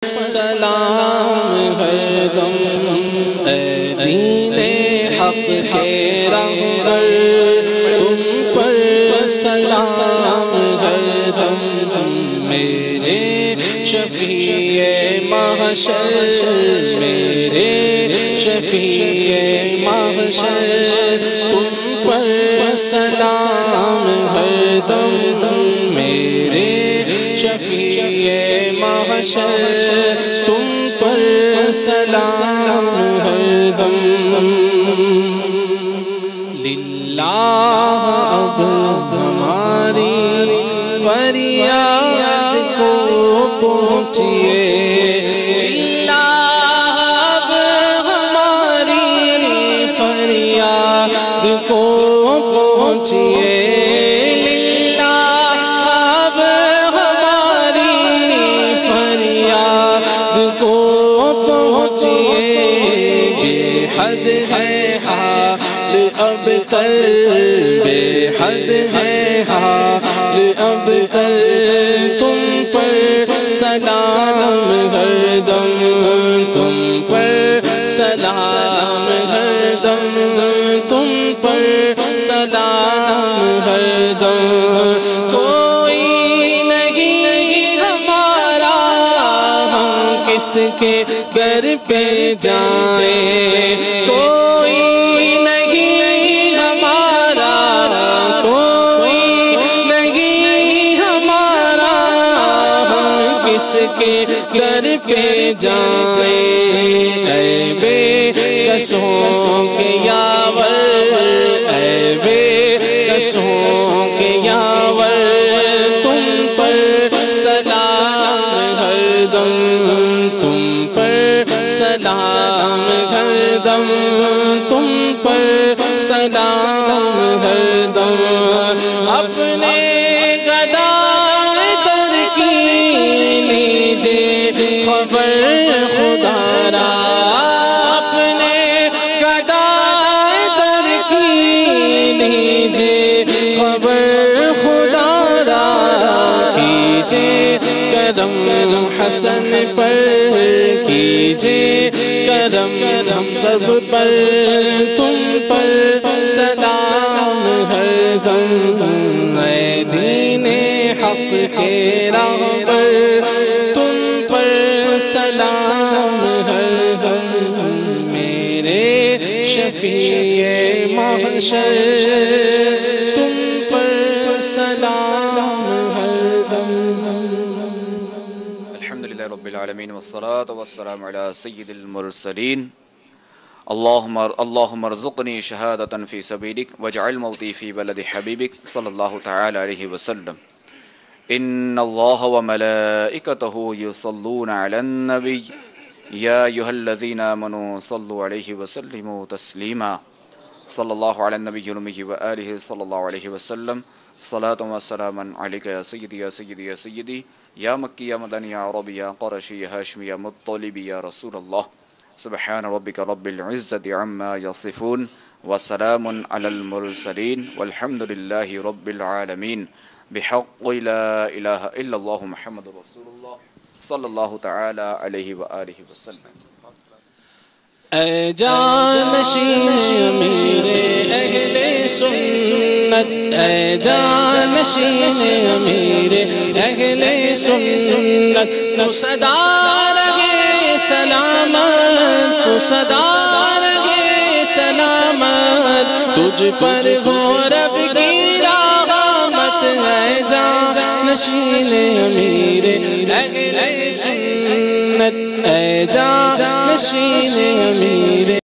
سلام ہر دم اے دین حق کے رہبر تم پر سلام ہر دم میرے شفیع محشر میرے شفیع محشر تم پر سلام ہر دم میرے شفیع محشر تم پر سلام ہر دم للہ اب ہماری فریاد کو پہنچیے للہ اب ہماری فریاد کو پہنچیے حد ہے حال اب تر بے حد ہے حال اب تر تم پر سلام ہر دم تم پر سلام ہر دم تم پر سلام ہر دم کوئی نہیں ہمارا ہم کس کے گھر پہ جائیں کوئی نہیں ہمارا کوئی نہیں ہمارا ہم کس کے گھر پہ جائیں اے بے کسوں کے یاور اے بے کسوں کے یاور تم پر سلام ہر دم تم پر سلام ہر دم تم پر سلام ہر دم اپنے گدا در کی لیجے خبر خدا را اپنے گدا در کی لیجے خبر خدا را کیجے کرم حسن پر کیجے کرم ہم سب پر تم پر سلام ہر دم اے دین حق کے رہبر تم پر سلام ہر دم میرے شفیع محشر تم پر سلام ہر دم رب العالمین والصلاة والسلام على سید المرسلین اللہم ارزقنی شہادتا فی سبیلک واجعل موتی فی بلد حبیبک صلی اللہ تعالی علیہ وسلم ان اللہ وملائکتہ یصلون علی النبی یا ایہا الذین آمنوا صلوا علیہ وسلموا تسلیما صلی اللہ علی النبی المی وآلہ صلی اللہ علیہ وسلم صلاة و سلاما علیکہ یا سیدی یا سیدی یا سیدی یا مکی یا مدنی یا عربی یا قرشی یا ہاشمی یا مطلبی یا رسول اللہ سبحان ربک رب العزت عما یصفون وسلام علی المرسلین والحمد للہ رب العالمین بحق لا الہ الا اللہ محمد رسول اللہ صلی اللہ تعالی علیہ وآلہ وسلم اے جانشین میرے اہل سنت اے جانشین میرے اہل سنت تو صدا رہے سلامت تو صدا رہے سلامت تجھ پر ہو رب کی رحمت اے جانشین میرے اہل سنت اے جانشین میرے